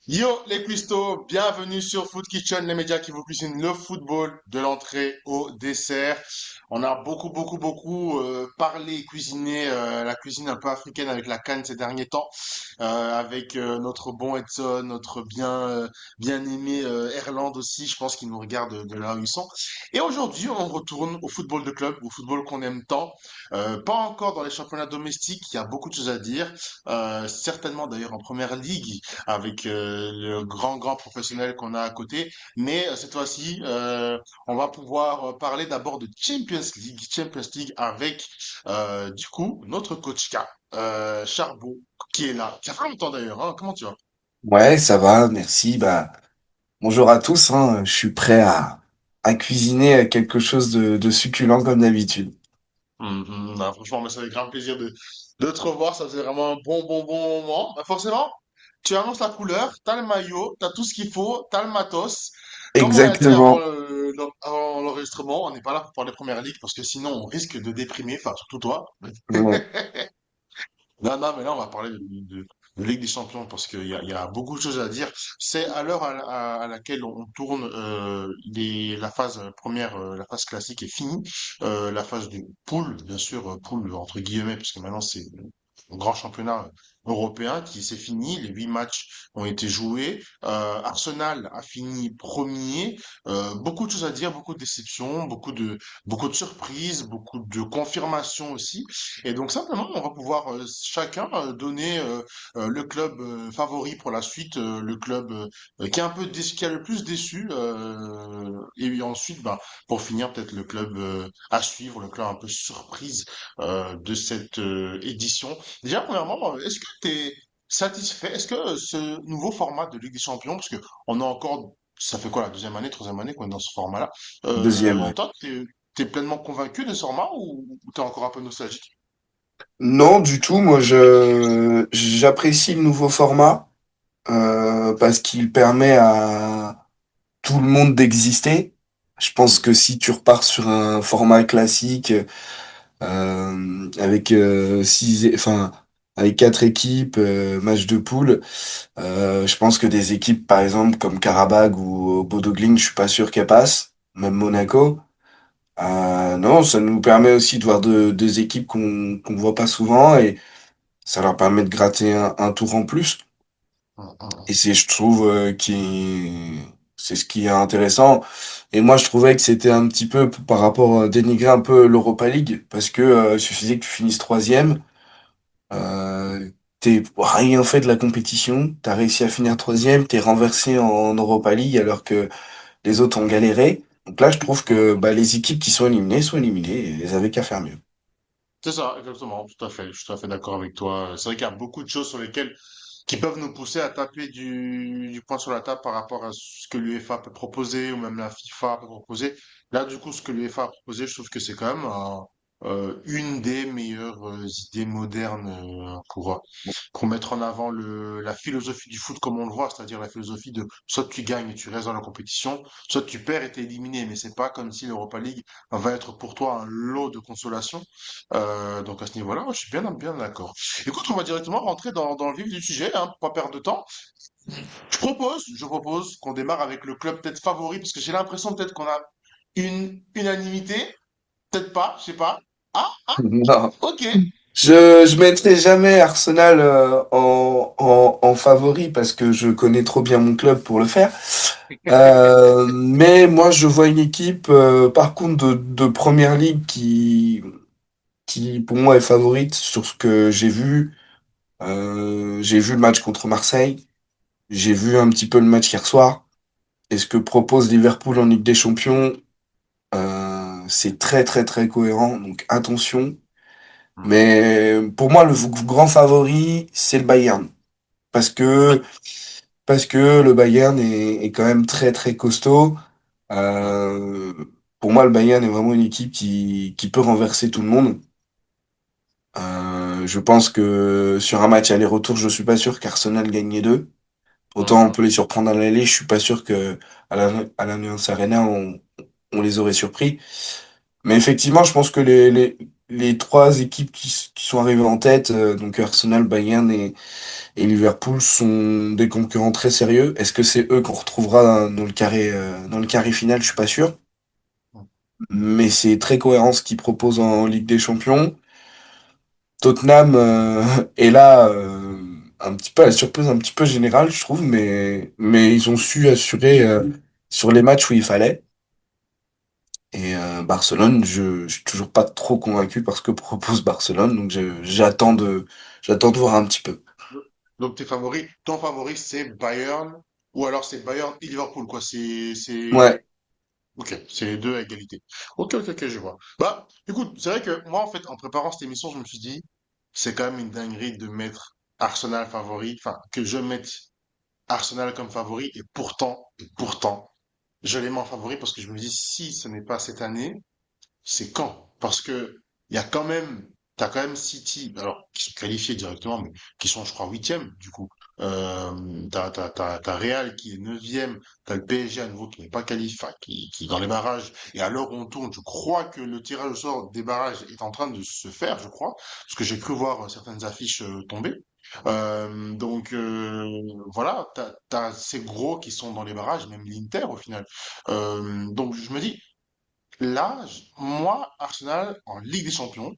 Yo les cuistots, bienvenue sur Food Kitchen, les médias qui vous cuisinent le football de l'entrée au dessert. On a beaucoup parlé et cuisiné la cuisine un peu africaine avec la CAN ces derniers temps, avec notre bon Edson, notre bien aimé Erland aussi, je pense qu'il nous regarde de là où ils sont. Et aujourd'hui, on retourne au football de club, au football qu'on aime tant. Pas encore dans les championnats domestiques, il y a beaucoup de choses à dire. Certainement d'ailleurs en première ligue avec le grand professionnel qu'on a à côté. Mais cette fois-ci, on va pouvoir parler d'abord de Champions League avec du coup notre coach K, Charbot, qui est là. Ça fait longtemps d'ailleurs, hein. Comment tu vas? Ouais, ça va, merci. Bonjour à tous, hein. Je suis prêt à cuisiner quelque chose de succulent comme d'habitude. Bah, franchement, mais ça fait grand plaisir de te revoir. Ça faisait vraiment un bon moment. Bah, forcément, tu annonces la couleur, t'as le maillot, t'as tout ce qu'il faut, t'as le matos. Comme on l'a dit avant Exactement. avant l'enregistrement, on n'est pas là pour parler Première Ligue parce que sinon on risque de déprimer, enfin surtout toi. Ouais. Non, mais là on va parler de Ligue des Champions parce qu'il y a beaucoup de choses à dire. C'est à l'heure à laquelle on tourne, la phase première, la phase classique est finie. La phase du pool, bien sûr, pool entre guillemets, parce que maintenant c'est le grand championnat européen qui s'est fini. Les 8 matchs ont été joués. Arsenal a fini premier. Beaucoup de choses à dire, beaucoup de déceptions, beaucoup de surprises, beaucoup de confirmations aussi. Et donc simplement, on va pouvoir chacun donner le club favori pour la suite, le club qui est un peu qui a le plus déçu, et ensuite, bah, pour finir, peut-être le club à suivre, le club un peu surprise de cette édition. Déjà, premièrement, est-ce que tu es satisfait? Est-ce que ce nouveau format de Ligue des Champions, parce que on a encore, ça fait quoi, la deuxième année, troisième année qu'on est dans ce format-là, Deuxième, ouais. toi, t'es pleinement convaincu de ce format ou t'es encore un peu nostalgique? Non, du tout. Moi, j'apprécie le nouveau format parce qu'il permet à tout le monde d'exister. Je pense que si tu repars sur un format classique avec enfin avec quatre équipes, match de poule. Je pense que des équipes, par exemple, comme Karabag ou Bodo Glimt, je suis pas sûr qu'elles passent. Même Monaco. Non, ça nous permet aussi de voir deux équipes qu'on voit pas souvent et ça leur permet de gratter un tour en plus. Et c'est, je trouve, c'est ce qui est intéressant. Et moi, je trouvais que c'était un petit peu par rapport dénigrer un peu l'Europa League parce que il suffisait que tu finisses troisième. T'es rien fait de la compétition, t'as réussi à finir troisième, t'es renversé en Europa League alors que les autres ont galéré. Donc là, je trouve que les équipes qui sont éliminées et elles avaient qu'à faire mieux. C'est ça, exactement, tout à fait. Je suis tout à fait d'accord avec toi. C'est vrai qu'il y a beaucoup de choses sur lesquelles qui peuvent nous pousser à taper du poing sur la table par rapport à ce que l'UEFA peut proposer ou même la FIFA peut proposer. Là, du coup, ce que l'UEFA a proposé, je trouve que c'est quand même une des meilleures idées modernes pour mettre en avant la philosophie du foot comme on le voit, c'est-à-dire la philosophie de soit tu gagnes et tu restes dans la compétition, soit tu perds et t'es éliminé. Mais c'est pas comme si l'Europa League va être pour toi un lot de consolation. Donc à ce niveau-là, moi, je suis bien d'accord. Écoute, on va directement rentrer dans le vif du sujet, hein, pour pas perdre de temps. Je propose qu'on démarre avec le club peut-être favori, parce que j'ai l'impression peut-être qu'on a une unanimité, peut-être pas, je sais pas. Ah, Non. ok. Je mettrai jamais Arsenal en favori parce que je connais trop bien mon club pour le faire. Mais moi, je vois une équipe, par contre, de Première Ligue qui, pour moi, est favorite sur ce que j'ai vu. J'ai vu le match contre Marseille. J'ai vu un petit peu le match hier soir. Et ce que propose Liverpool en Ligue des Champions, c'est très cohérent. Donc attention. Mais pour moi, grand favori, c'est le Bayern. Parce que, parce que le Bayern est quand même très costaud. Euh, pour moi, le Bayern est vraiment une équipe qui peut renverser tout le monde. Je pense que sur un match aller-retour, je suis pas sûr qu'Arsenal gagne les deux. Autant on peut les surprendre à l'aller, je suis pas sûr que à l'Allianz Arena, on les aurait surpris. Mais effectivement, je pense que les trois équipes qui sont arrivées en tête, donc Arsenal, Bayern et Liverpool, sont des concurrents très sérieux. Est-ce que c'est eux qu'on retrouvera dans le carré final? Je suis pas sûr. Mais c'est très cohérent ce qu'ils proposent en Ligue des Champions. Tottenham est là, un petit peu à la surprise un petit peu générale, je trouve, mais ils ont su assurer sur les matchs où il fallait. Et Barcelone, je suis toujours pas trop convaincu par ce que propose Barcelone, donc j'attends de voir un petit peu. Donc tes favoris, ton favori c'est Bayern ou alors c'est Bayern et Liverpool quoi. Ouais, Ok, c'est les deux à égalité. Ok, je vois. Bah, écoute, c'est vrai que moi, en fait, en préparant cette émission, je me suis dit, c'est quand même une dinguerie de mettre Arsenal favori, enfin, que je mette Arsenal comme favori, et pourtant, je les mets en favori parce que je me dis, si ce n'est pas cette année, c'est quand? Parce que il y a quand même, t'as quand même City, alors qui sont qualifiés directement, mais qui sont, je crois, huitièmes du coup. T'as Real qui est neuvième, t'as le PSG à nouveau qui n'est pas qualifié, enfin, qui est dans les barrages. Et à l'heure où on tourne, je crois que le tirage au sort des barrages est en train de se faire, je crois, parce que j'ai cru voir certaines affiches tomber. Voilà, t'as ces gros qui sont dans les barrages, même l'Inter au final. Donc je me dis. Là, moi, Arsenal en Ligue des Champions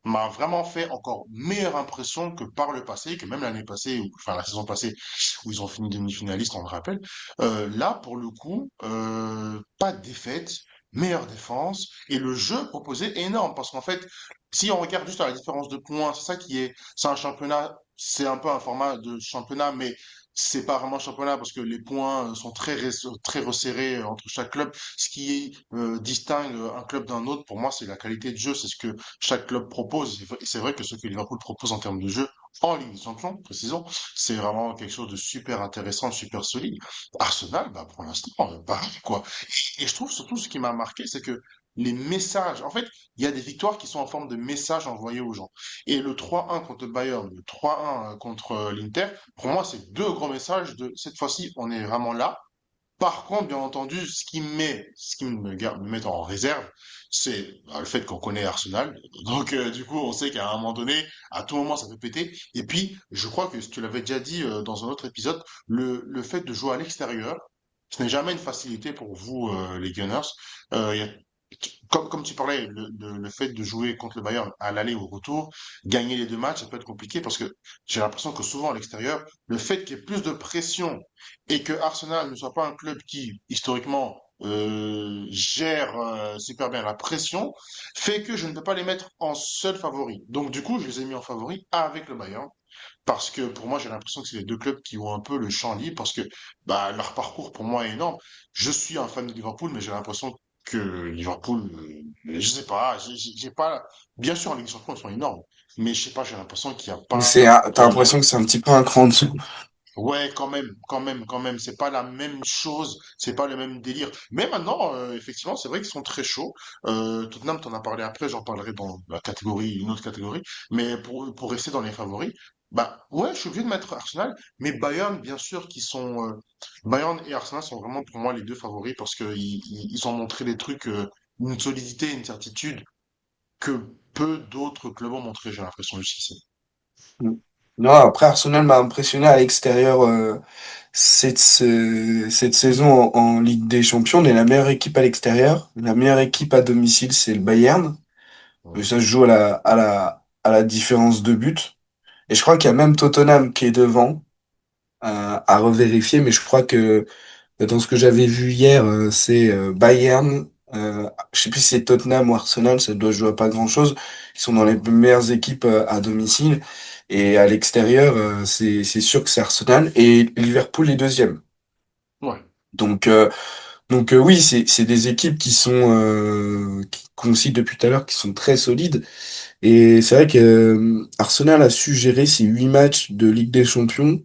m'a vraiment fait encore meilleure impression que par le passé, que même l'année passée, ou enfin la saison passée, où ils ont fini demi-finalistes, on le rappelle. Là, pour le coup, pas de défaite, meilleure défense, et le jeu proposé est énorme, parce qu'en fait, si on regarde juste à la différence de points, c'est ça qui est, c'est un championnat, c'est un peu un format de championnat, mais c'est pas vraiment un championnat parce que les points sont très resserrés entre chaque club. Ce qui distingue un club d'un autre, pour moi, c'est la qualité de jeu, c'est ce que chaque club propose. Et c'est vrai que ce que Liverpool propose en termes de jeu, en Ligue des Champions, précisons, c'est vraiment quelque chose de super intéressant, super solide. Arsenal, bah, pour l'instant, pareil, quoi. Et je trouve surtout ce qui m'a marqué, c'est que les messages, en fait, il y a des victoires qui sont en forme de messages envoyés aux gens. Et le 3-1 contre le Bayern, le 3-1 contre l'Inter, pour moi, c'est deux gros messages de cette fois-ci, on est vraiment là. Par contre, bien entendu, me met en réserve, c'est le fait qu'on connaît Arsenal. Donc, du coup, on sait qu'à un moment donné, à tout moment, ça peut péter. Et puis, je crois que tu l'avais déjà dit dans un autre épisode, le fait de jouer à l'extérieur, ce n'est jamais une facilité pour vous, les Gunners. Il y a comme tu parlais, le fait de jouer contre le Bayern à l'aller ou au retour, gagner les deux matchs, ça peut être compliqué parce que j'ai l'impression que souvent à l'extérieur, le fait qu'il y ait plus de pression et que Arsenal ne soit pas un club qui, historiquement, gère super bien la pression, fait que je ne peux pas les mettre en seul favori. Donc du coup, je les ai mis en favori avec le Bayern. Parce que pour moi, j'ai l'impression que c'est les deux clubs qui ont un peu le champ libre parce que bah, leur parcours pour moi est énorme. Je suis un fan de Liverpool, mais j'ai l'impression que Liverpool, je sais pas, j'ai pas. Bien sûr, en Ligue des Champions, ils sont énormes, mais je sais pas, j'ai l'impression qu'il n'y a pas. t'as l'impression que c'est un petit peu un cran en dessous. Ouais, quand même, c'est pas la même chose, c'est pas le même délire. Mais maintenant, effectivement, c'est vrai qu'ils sont très chauds. Tottenham, t'en as parlé après, j'en parlerai dans la catégorie, une autre catégorie. Mais pour rester dans les favoris, bah ouais, je suis obligé de mettre Arsenal, mais Bayern, bien sûr, Bayern et Arsenal sont vraiment pour moi les deux favoris parce que ils ont montré des trucs, une solidité, une certitude que peu d'autres clubs ont montré, j'ai l'impression jusqu'ici. Non, après Arsenal m'a impressionné à l'extérieur cette saison en Ligue des Champions. On est la meilleure équipe à l'extérieur. La meilleure équipe à domicile, c'est le Bayern. Mais Ouais. ça se joue à la différence de but. Et je crois qu'il y a même Tottenham qui est devant à revérifier. Mais je crois que dans ce que j'avais vu hier, c'est Bayern. Je sais plus si c'est Tottenham ou Arsenal. Ça doit jouer à pas grand-chose. Ils sont dans les Mhm. meilleures équipes à domicile. Et à l'extérieur, c'est sûr que c'est Arsenal. Et Liverpool est deuxième. Ouais. Donc, oui, c'est des équipes qui sont qu'on cite depuis tout à l'heure, qui sont très solides. Et c'est vrai que Arsenal a su gérer ces 8 matchs de Ligue des Champions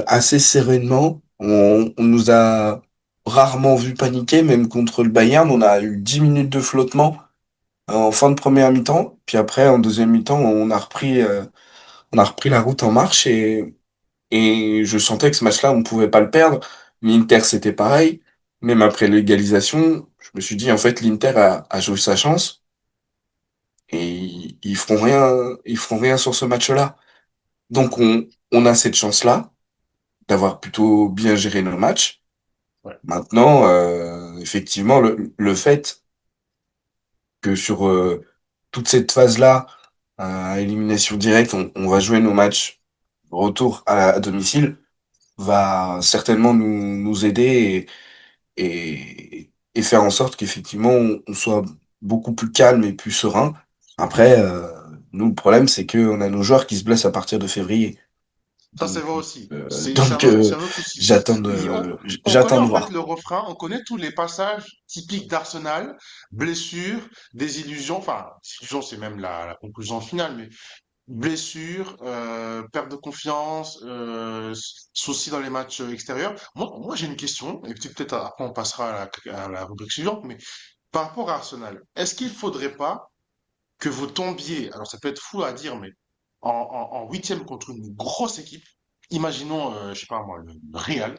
assez sereinement. On nous a rarement vu paniquer, même contre le Bayern, on a eu 10 minutes de flottement en fin de première mi-temps. Puis après, en deuxième mi-temps, on a repris la route en marche et je sentais que ce match-là, on ne pouvait pas le perdre. L'Inter, c'était pareil. Même après l'égalisation, je me suis dit, en fait, l'Inter a joué sa chance. ils feront rien sur ce match-là. Donc on a cette chance-là d'avoir plutôt bien géré nos matchs. Ouais. Maintenant, effectivement, le fait que sur toute cette phase-là, à élimination directe, on va jouer nos matchs retour à domicile, va certainement nous aider et faire en sorte qu'effectivement on soit beaucoup plus calme et plus serein. Après, nous, le problème, c'est qu'on a nos joueurs qui se blessent à partir de février. Ça, c'est Donc, vrai aussi. euh, C'est donc c'est euh, un autre souci. j'attends Oui, de, on connaît j'attends de en fait voir. le refrain, on connaît tous les passages typiques d'Arsenal, blessures, désillusions, enfin, désillusions, c'est même la conclusion finale, mais blessures, perte de confiance, soucis dans les matchs extérieurs. Moi j'ai une question, et peut-être après on passera à la rubrique suivante, mais par rapport à Arsenal, est-ce qu'il faudrait pas que vous tombiez, alors ça peut être fou à dire, mais en huitième contre une grosse équipe, imaginons, je sais pas moi, le Real,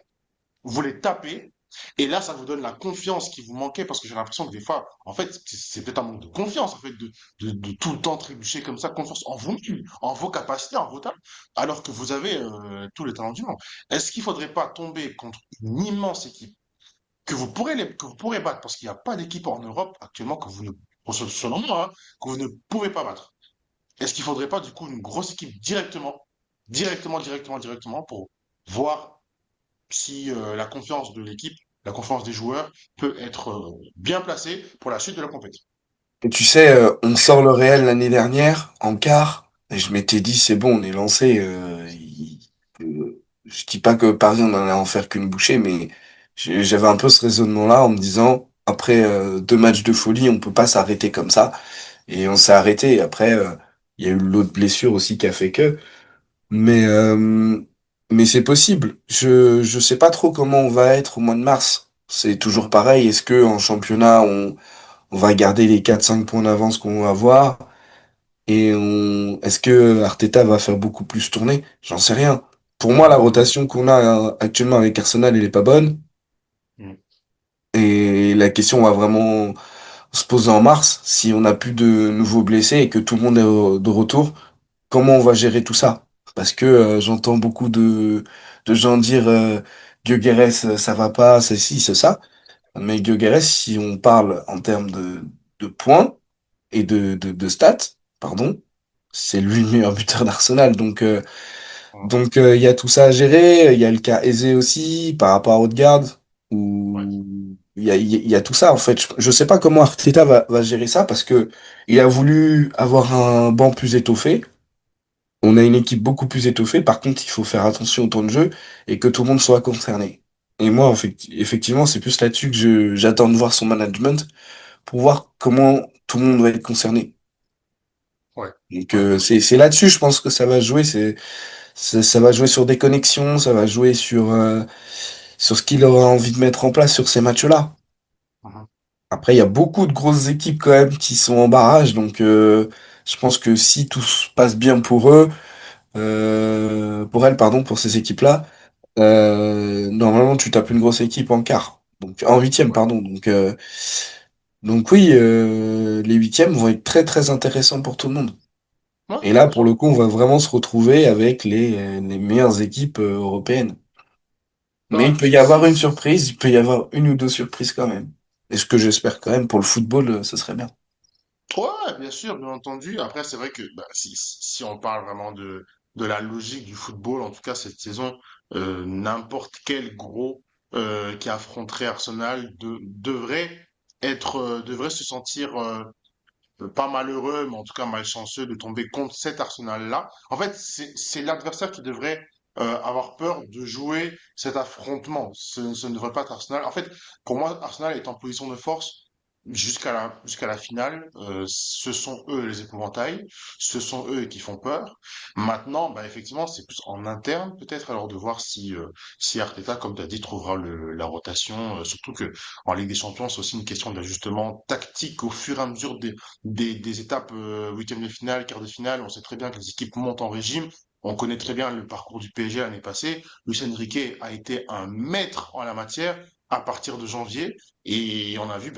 vous les tapez, et là ça vous donne la confiance qui vous manquait, parce que j'ai l'impression que des fois, en fait, c'est peut-être un manque de confiance, en fait, de tout le temps trébucher comme ça, confiance en vous, en vos capacités, en vos talents, alors que vous avez tous les talents du monde. Est-ce qu'il faudrait pas tomber contre une immense équipe que vous pourrez battre, parce qu'il n'y a pas d'équipe en Europe actuellement que vous ne, selon moi, hein, que vous ne pouvez pas battre. Est-ce qu'il ne faudrait pas du coup une grosse équipe directement pour voir si la confiance de l'équipe, la confiance des joueurs peut être bien placée pour la suite de la compétition? Et tu sais, on sort le Real l'année dernière en quart, et je m'étais dit c'est bon, on est lancé. Je dis pas que Paris on en allait en faire qu'une bouchée, mais j'avais un peu ce raisonnement-là en me disant après deux matchs de folie, on peut pas s'arrêter comme ça. Et on s'est arrêté. Et après, il y a eu l'autre blessure aussi qui a fait que. Mais mais c'est possible. Je sais pas trop comment on va être au mois de mars. C'est toujours Mhm, pareil. Est-ce que en championnat on va garder les 4 5 points d'avance qu'on va avoir et on est-ce que Arteta va faire beaucoup plus tourner? J'en sais rien. Pour moi, la mhm, rotation qu'on a actuellement avec Arsenal, elle est pas bonne. mhm. Et la question va vraiment se poser en mars si on n'a plus de nouveaux blessés et que tout le monde est de retour. Comment on va gérer tout ça? Parce que j'entends beaucoup de gens dire Gyökeres, ça va pas, c'est ci, c'est ça. Mais Gyökeres, si on parle en termes de points et de stats, pardon, c'est lui le meilleur buteur d'Arsenal. Mhm. Donc il y a tout ça à gérer. Il y a le cas Eze aussi par rapport à Odegaard, Ouais, où il y a tout ça en fait. Je sais pas comment Arteta va gérer ça parce que il a voulu avoir un banc plus étoffé. On a une équipe beaucoup plus étoffée. Par contre, il faut faire attention au temps de jeu et que tout le monde soit concerné. Et moi, effectivement, c'est plus là-dessus que j'attends de voir son management pour voir comment tout le monde va être concerné. ouais, Donc, ouais, bien sûr. c'est là-dessus, je pense que ça va jouer. Ça va jouer sur des connexions, ça va jouer sur ce qu'il aura envie de mettre en place sur ces matchs-là. Mhm. Après, il y a beaucoup de grosses équipes quand même qui sont en barrage, donc je pense que si tout se passe bien pour eux, pour elles, pardon, pour ces équipes-là, normalement tu tapes une grosse équipe en quart, donc en huitième, Ouais. pardon. Donc oui, les huitièmes vont être très très intéressants pour tout le monde. Ouais, Et là, bien pour sûr. le coup, on va vraiment se retrouver avec les meilleures équipes européennes. Mais Ah, il peut y avoir une surprise, il peut y avoir une ou deux surprises quand même. Et ce que j'espère quand même pour le football, ce serait bien. ouais, bien sûr, bien entendu. Après, c'est vrai que bah, si on parle vraiment de la logique du football, en tout cas cette saison, n'importe quel gros qui affronterait Arsenal devrait se sentir pas malheureux, mais en tout cas malchanceux de tomber contre cet Arsenal-là. En fait, c'est l'adversaire qui devrait avoir peur de jouer cet affrontement. Ce ne devrait pas être Arsenal. En fait, pour moi, Arsenal est en position de force jusqu'à la finale. Ce sont eux les épouvantails, ce sont eux qui font peur. Maintenant, bah, effectivement, c'est plus en interne peut-être alors de voir si Arteta, comme tu as dit, trouvera la rotation. Surtout que en Ligue des Champions, c'est aussi une question d'ajustement tactique au fur et à mesure des étapes huitième de finale, quart de finale. On sait très bien que les équipes montent en régime. On connaît très bien le parcours du PSG l'année passée. Luis Enrique a été un maître en la matière à partir de janvier. Et on a vu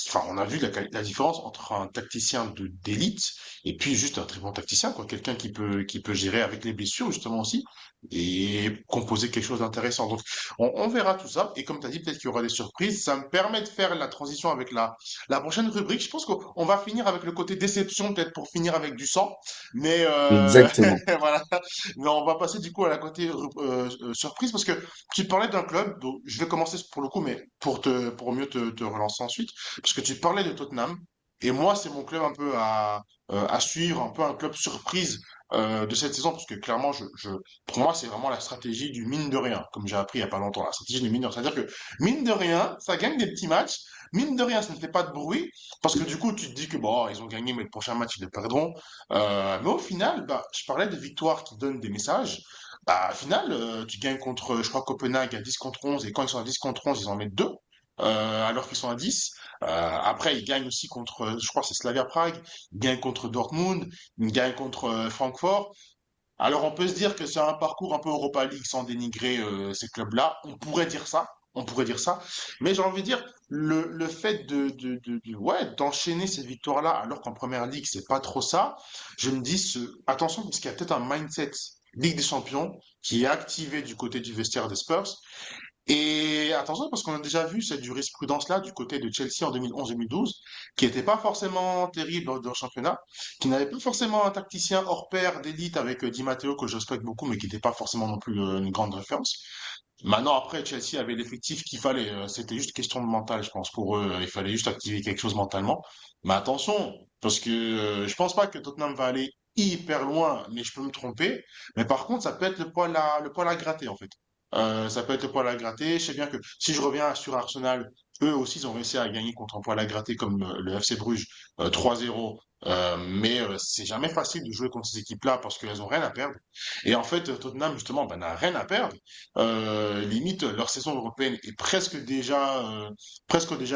enfin, on a vu la différence entre un tacticien d'élite et puis juste un très bon tacticien, quoi. Quelqu'un qui peut gérer avec les blessures, justement, aussi, et composer quelque chose d'intéressant. Donc, on verra tout ça. Et comme tu as dit, peut-être qu'il y aura des surprises. Ça me permet de faire la transition avec la prochaine rubrique. Je pense qu'on va finir avec le côté déception, peut-être pour finir avec du sang. Mais, Exactement. voilà. Mais on va passer du coup à la côté surprise parce que tu parlais d'un club, donc je vais commencer pour le coup, mais pour mieux te relancer ensuite, parce que tu parlais de Tottenham, et moi c'est mon club un peu à suivre, un peu un club surprise de cette saison, parce que clairement, pour moi c'est vraiment la stratégie du mine de rien, comme j'ai appris il y a pas longtemps, la stratégie du mine de rien. C'est-à-dire que mine de rien, ça gagne des petits matchs, mine de rien, ça ne fait pas de bruit, parce que du coup tu te dis que bon, ils ont gagné, mais le prochain match ils le perdront. Mais au final, bah, je parlais de victoires qui donnent des messages. Bah, au final, tu gagnes contre, je crois, Copenhague à 10 contre 11, et quand ils sont à 10 contre 11, ils en mettent 2, alors qu'ils sont à 10. Après, ils gagnent aussi contre, je crois, que c'est Slavia Prague, ils gagnent contre Dortmund, ils gagnent contre Francfort. Alors, on peut se dire que c'est un parcours un peu Europa League sans dénigrer ces clubs-là. On pourrait dire ça. On pourrait dire ça. Mais j'ai envie de dire, le fait ouais, d'enchaîner ces victoires-là, alors qu'en première ligue, c'est pas trop ça, je me dis, attention, parce qu'il y a peut-être un mindset Ligue des Champions qui est activé du côté du vestiaire des Spurs. Et attention, parce qu'on a déjà vu cette jurisprudence-là du côté de Chelsea en 2011-2012, qui n'était pas forcément terrible dans le championnat, qui n'avait pas forcément un tacticien hors pair d'élite avec Di Matteo, que je respecte beaucoup, mais qui n'était pas forcément non plus une grande référence. Maintenant, après, Chelsea avait l'effectif qu'il fallait. C'était juste question de mental, je pense, pour eux. Il fallait juste activer quelque chose mentalement. Mais attention, parce que je pense pas que Tottenham va aller hyper loin, mais je peux me tromper. Mais par contre, ça peut être le poil à gratter, en fait. Ça peut être le poil à gratter. Je sais bien que si je reviens sur Arsenal, eux aussi, ils ont réussi à gagner contre un poil à gratter comme le FC Bruges 3-0. Mais c'est jamais facile de jouer contre ces équipes-là parce qu'elles ont rien à perdre. Et en fait, Tottenham, justement, ben, n'a rien à perdre. Limite, leur saison européenne est presque déjà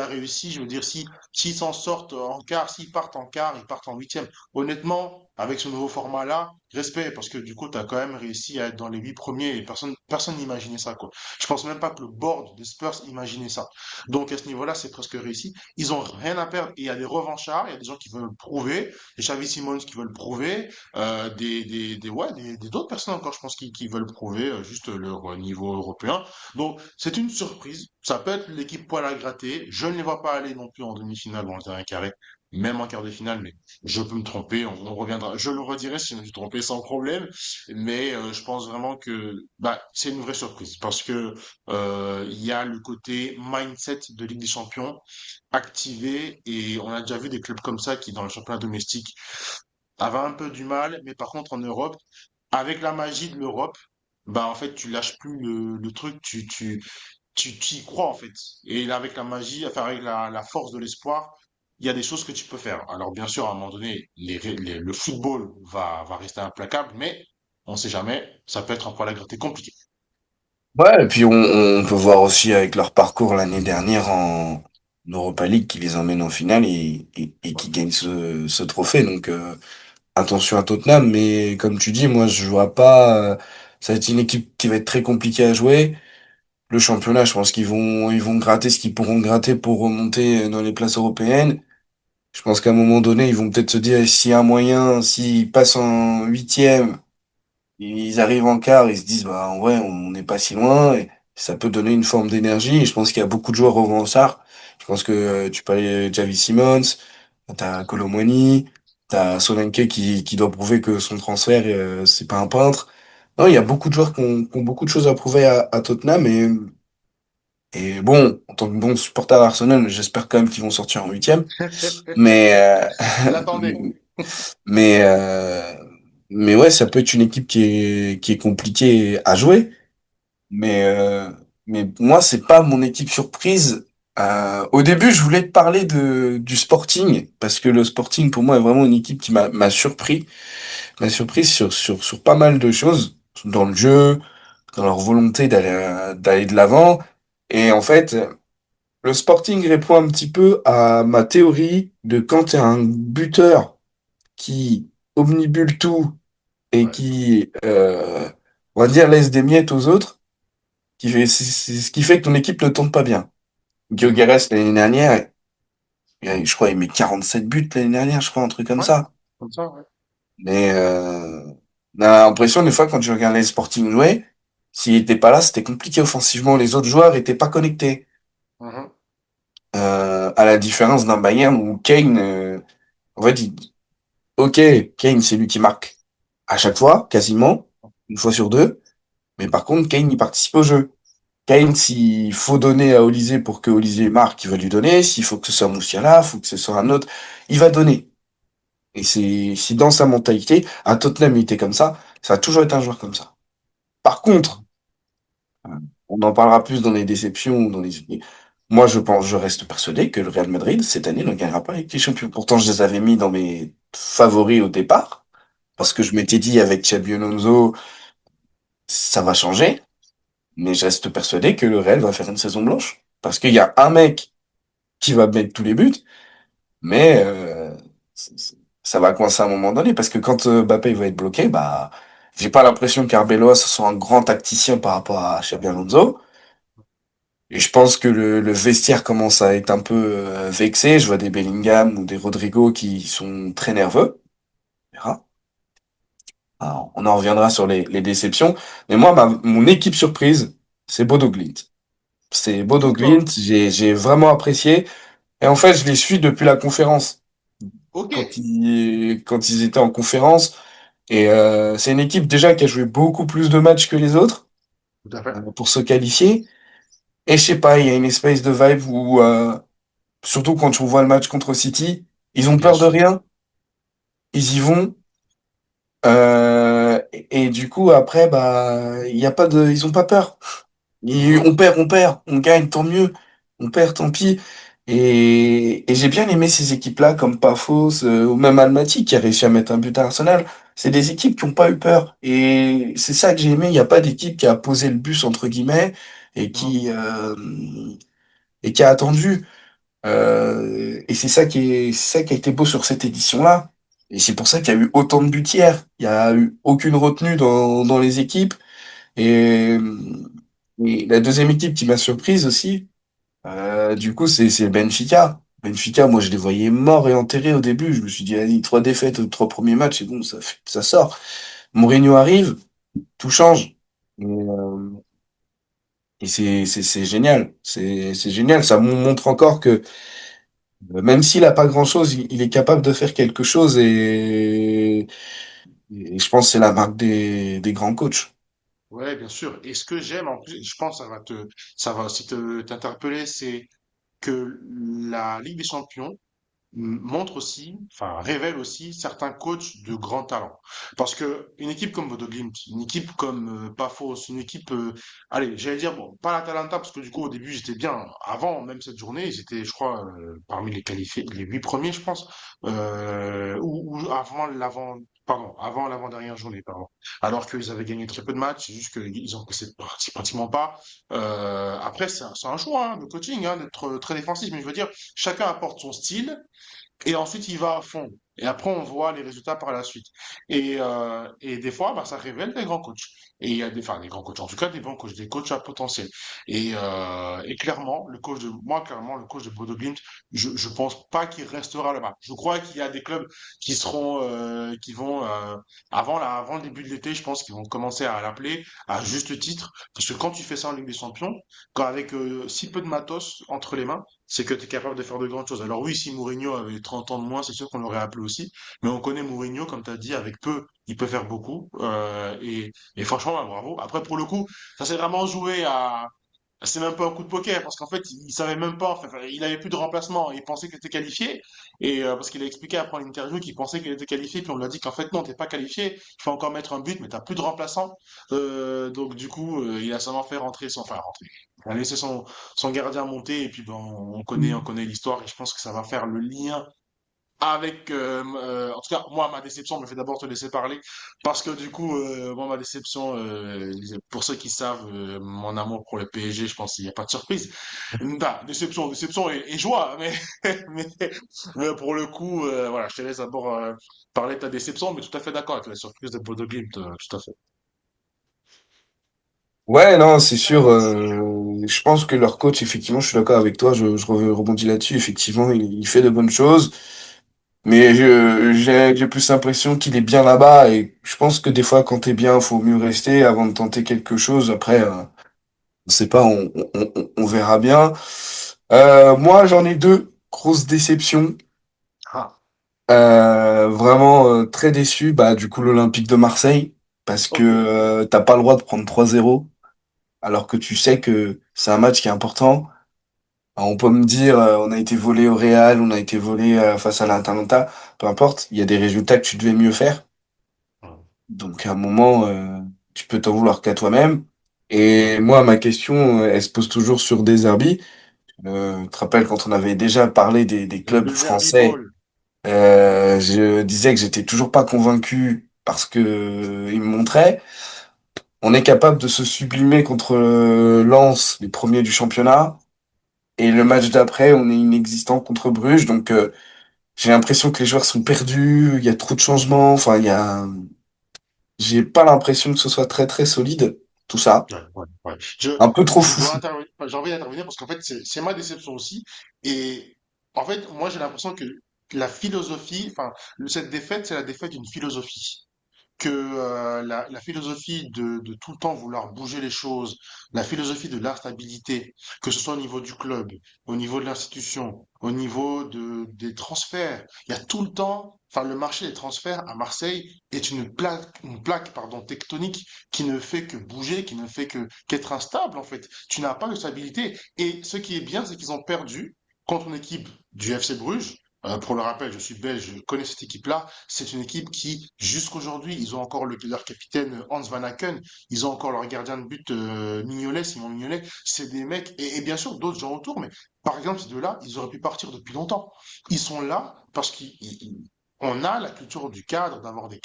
réussie. Je veux dire, si s'ils s'en sortent en quart, s'ils partent en quart, ils partent en huitième. Honnêtement, avec ce nouveau format-là, respect, parce que du coup, tu as quand même réussi à être dans les 8 premiers et personne n'imaginait ça, quoi. Je pense même pas que le board des Spurs imaginait ça. Donc à ce niveau-là, c'est presque réussi. Ils ont rien à perdre. Et il y a des revanchards, il y a des gens qui veulent le prouver, des Xavi Simons qui veulent le prouver, ouais, d'autres personnes encore, je pense, qui veulent prouver juste leur niveau européen. Donc, c'est une surprise. Ça peut être l'équipe poil à gratter. Je ne les vois pas aller non plus en demi-finale ou en terrain carré, même en quart de finale, mais je peux me tromper. On reviendra. Je le redirai si je me suis trompé sans problème. Mais je pense vraiment que bah, c'est une vraie surprise parce que il y a le côté mindset de Ligue des Champions activé et on a déjà vu des clubs comme ça qui, dans le championnat domestique, avait un peu du mal, mais par contre en Europe, avec la magie de l'Europe, bah en fait tu lâches plus le truc, tu y crois en fait. Et là avec la magie, enfin avec la force de l'espoir, il y a des choses que tu peux faire. Alors bien sûr, à un moment donné, le football va rester implacable, mais on sait jamais, ça peut être un poil à gratter compliqué. Ouais, et puis on peut voir aussi avec leur parcours l'année dernière en Europa League qui les emmène en finale et qui gagnent ce trophée. Donc attention à Tottenham, mais comme tu dis, moi je vois pas. Ça va être une équipe qui va être très compliquée à jouer. Le championnat, je pense qu'ils vont gratter ce qu'ils pourront gratter pour remonter dans les places européennes. Je pense qu'à un moment donné, ils vont peut-être se dire s'il y a un moyen, s'ils passent en huitième. Ils arrivent en quart, ils se disent, bah, en vrai, on n'est pas si loin, et ça peut donner une forme d'énergie. Et je pense qu'il y a beaucoup de joueurs revanchards. Je pense que tu parlais de Xavi Simons, t'as Kolo Muani, t'as Solanke qui doit prouver que son transfert, c'est pas un peintre. Non, il y a beaucoup de joueurs qui ont beaucoup de choses à prouver à Tottenham, et bon, en tant que bon supporter d'Arsenal, j'espère quand même qu'ils vont sortir en huitième. Mais, Je l'attendais. mais, euh, mais ouais, ça peut être une équipe qui est compliquée à jouer. Mais, euh, mais moi, c'est pas mon équipe surprise. Au début, je voulais te parler du Sporting, parce que le Sporting, pour moi, est vraiment une équipe qui m'a surpris sur pas mal de choses, dans le jeu, dans leur volonté d'aller de l'avant. Et en fait, le Sporting répond un petit peu à ma théorie de quand tu as un buteur qui omnibule tout et Ouais. qui, on va dire, laisse des miettes aux autres, c'est ce qui fait que ton équipe ne tourne pas bien. Gyökeres, l'année dernière, je crois, il met 47 buts l'année dernière, je crois, un truc comme Ouais, ça. comme ça, ouais. Mais on a l'impression, des fois, quand je regardais le Sporting jouer, s'il était pas là, c'était compliqué offensivement. Les autres joueurs étaient pas connectés. Mhm, À la différence d'un Bayern où Kane, en fait, ok, Kane, c'est lui qui marque à chaque fois, quasiment, une fois sur deux. Mais par contre, Kane, il participe au jeu. Kane, s'il faut donner à Olysée pour que Olysée marque, il va lui donner. S'il faut que ce soit Moussiala, faut que ce soit un autre, il va donner. Et c'est dans sa mentalité. À Tottenham, il était comme ça. Ça a toujours été un joueur comme ça. Par contre, on en parlera plus dans les déceptions, dans les... Moi, je reste persuadé que le Real Madrid, cette année, ne gagnera pas avec les champions. Pourtant, je les avais mis dans mes favoris au départ, ouais. parce que je m'étais dit, avec Xabi Alonso, ça va changer. Mais je reste persuadé que le Real va faire une saison blanche. Parce qu'il y a un mec qui va mettre tous les buts, mais ça va coincer à un moment donné. Parce que quand Mbappé va être bloqué, bah, j'ai pas l'impression qu'Arbeloa soit un grand tacticien par rapport à Xabi Alonso. Et je pense que le vestiaire commence à être un peu vexé. Je vois des Bellingham ou des Rodrigo qui sont très nerveux. On verra. Alors, on en reviendra sur les déceptions. Mais moi, mon équipe surprise, c'est Bodo Glimt. C'est Bodo D'accord. Glimt. J'ai vraiment apprécié. Et en fait, je les suis depuis la conférence. Ok. Quand ils étaient en conférence. Et c'est une équipe déjà qui a joué beaucoup plus de matchs que les autres Tout à fait. pour se qualifier. Et je sais pas, il y a une espèce de vibe où surtout quand on voit le match contre City, ils ont Bien peur de sûr. rien, ils y vont. Et du coup, après, bah, il y a pas de, ils ont pas peur. Mhm, On perd, on gagne, tant mieux. On perd, tant pis. Et j'ai bien aimé ces équipes-là, comme Pafos, ou même Almaty, qui a réussi à mettre un but à Arsenal. C'est des équipes qui ont pas eu peur. Et c'est ça que j'ai aimé. Il n'y a pas d'équipe qui a posé le bus, entre guillemets, et mhm. qui a attendu. Et c'est ça qui a été beau sur cette édition-là. Et c'est pour ça qu'il y a eu autant de buts hier. Il y a eu aucune retenue dans les équipes. Et, et la deuxième équipe qui m'a surprise aussi, du coup, c'est Benfica. Benfica, moi, je les voyais morts et enterrés au début. Je me suis dit, allez, trois défaites aux trois premiers matchs, c'est bon, ça sort. Mourinho arrive, tout change. Et c'est génial. C'est génial. Ça montre encore que même s'il a pas grand-chose, il est capable de faire quelque chose et je pense que c'est la marque des grands coachs. Ouais, bien sûr. Et ce que j'aime en plus, je pense que ça va aussi t'interpeller, c'est que la Ligue des Champions montre aussi, enfin révèle aussi certains coachs de grand talent. Parce que une équipe comme Bodo Glimt, une équipe comme Pafos, une équipe, allez, j'allais dire bon, pas l'Atalanta parce que du coup au début j'étais bien. Avant même cette journée, ils étaient, je crois, parmi les qualifiés, les 8 premiers, je pense, ou avant l'avant-dernière journée, pardon. Alors qu'ils avaient gagné très peu de matchs, c'est juste qu'ils ont pressé pratiquement pas. Après, c'est un choix de coaching d'être très défensif, mais je veux dire, chacun apporte son style. Et ensuite, il va à fond. Et après, on voit les résultats par la suite. Et des fois, bah, ça révèle des grands coachs. Et il y a enfin, des grands coachs, en tout cas, des bons coachs, des coachs à potentiel. Et clairement, clairement, le coach de Bodo Glimt, je pense pas qu'il restera là-bas. Je crois qu'il y a des clubs qui vont, avant le début de l'été, je pense qu'ils vont commencer à l'appeler à juste titre. Parce que quand tu fais ça en Ligue des Champions, quand avec si peu de matos entre les mains, c'est que tu es capable de faire de grandes choses. Alors oui, si Mourinho avait 30 ans de moins, c'est sûr qu'on l'aurait appelé aussi. Mais on connaît Mourinho, comme tu as dit, avec peu, il peut faire beaucoup. Et franchement, bah, bravo. Après, pour le coup, ça s'est vraiment joué à... C'est même pas un coup de poker, parce qu'en fait, il savait même pas, enfin, il avait plus de remplacement. Il pensait qu'il était qualifié. Parce qu'il a expliqué après l'interview qu'il pensait qu'il était qualifié, puis on lui a dit qu'en fait, non, t'es pas qualifié. Il faut encore mettre un but, mais t'as plus de remplaçant. Donc du coup, il a seulement fait rentrer enfin rentrer. Il a laissé son gardien monter et puis ben, on connaît l'histoire et je pense que ça va faire le lien avec, en tout cas, moi, ma déception me fait d'abord te laisser parler parce que du coup, moi, ma déception, pour ceux qui savent mon amour pour le PSG, je pense qu'il n'y a pas de surprise. Bah, déception et joie, mais, mais pour le coup, voilà, je te laisse d'abord parler de ta déception, mais tout à fait d'accord avec la surprise de Bodo Glimt, tout à fait. Ouais, non, c'est sûr. Je pense que leur coach, effectivement, je suis d'accord avec toi. Je rebondis là-dessus. Effectivement, il fait de bonnes choses, mais j'ai plus l'impression qu'il est bien là-bas. Et je pense que des fois, quand t'es bien, faut mieux rester avant de tenter quelque chose. Après, on sait pas, on verra bien. Moi, j'en ai deux grosses déceptions. Ah, Vraiment très déçu. Bah, du coup, l'Olympique de Marseille, parce que ok. t'as pas le droit de prendre 3-0 alors que tu sais que c'est un match qui est important. Alors, on peut me dire, on a été volé au Real, on a été volé face à l'Atalanta, peu importe, il y a des résultats que tu devais mieux faire. Hmm. Donc à un moment, tu peux t'en vouloir qu'à toi-même. Hmm. Et moi, ma question, elle se pose toujours sur des Derby. Tu te rappelles quand on avait déjà parlé des clubs Le Derby français, Ball. je disais que j'étais toujours pas convaincu parce que ils me montraient. On est capable de se sublimer contre Lens, les premiers du championnat. Et le match d'après, on est inexistant contre Bruges. Donc, j'ai l'impression que les joueurs sont perdus. Il y a trop de changements. Enfin, j'ai pas l'impression que ce soit très, très solide, tout ça. Ouais, ouais, ouais. Un peu trop Je dois foufou. intervenir, enfin, j'ai envie d'intervenir parce qu'en fait, c'est ma déception aussi. Et en fait, moi, j'ai l'impression que la philosophie, enfin, cette défaite, c'est la défaite d'une philosophie. Que la philosophie de tout le temps vouloir bouger les choses, la philosophie de l'instabilité, que ce soit au niveau du club, au niveau de l'institution, au niveau des transferts, il y a tout le temps, enfin le marché des transferts à Marseille est une plaque pardon, tectonique qui ne fait que bouger, qui ne fait que qu'être instable en fait. Tu n'as pas de stabilité. Et ce qui est bien, c'est qu'ils ont perdu contre une équipe du FC Bruges. Pour le rappel, je suis belge, je connais cette équipe-là. C'est une équipe qui, jusqu'aujourd'hui, ils ont encore leur capitaine Hans Van Aken, ils ont encore leur gardien de but Mignolet, Simon Mignolet. C'est des mecs, et bien sûr d'autres gens autour, mais par exemple, ces deux-là, ils auraient pu partir depuis longtemps. Ils sont là parce qu'on a la culture du cadre, d'avoir des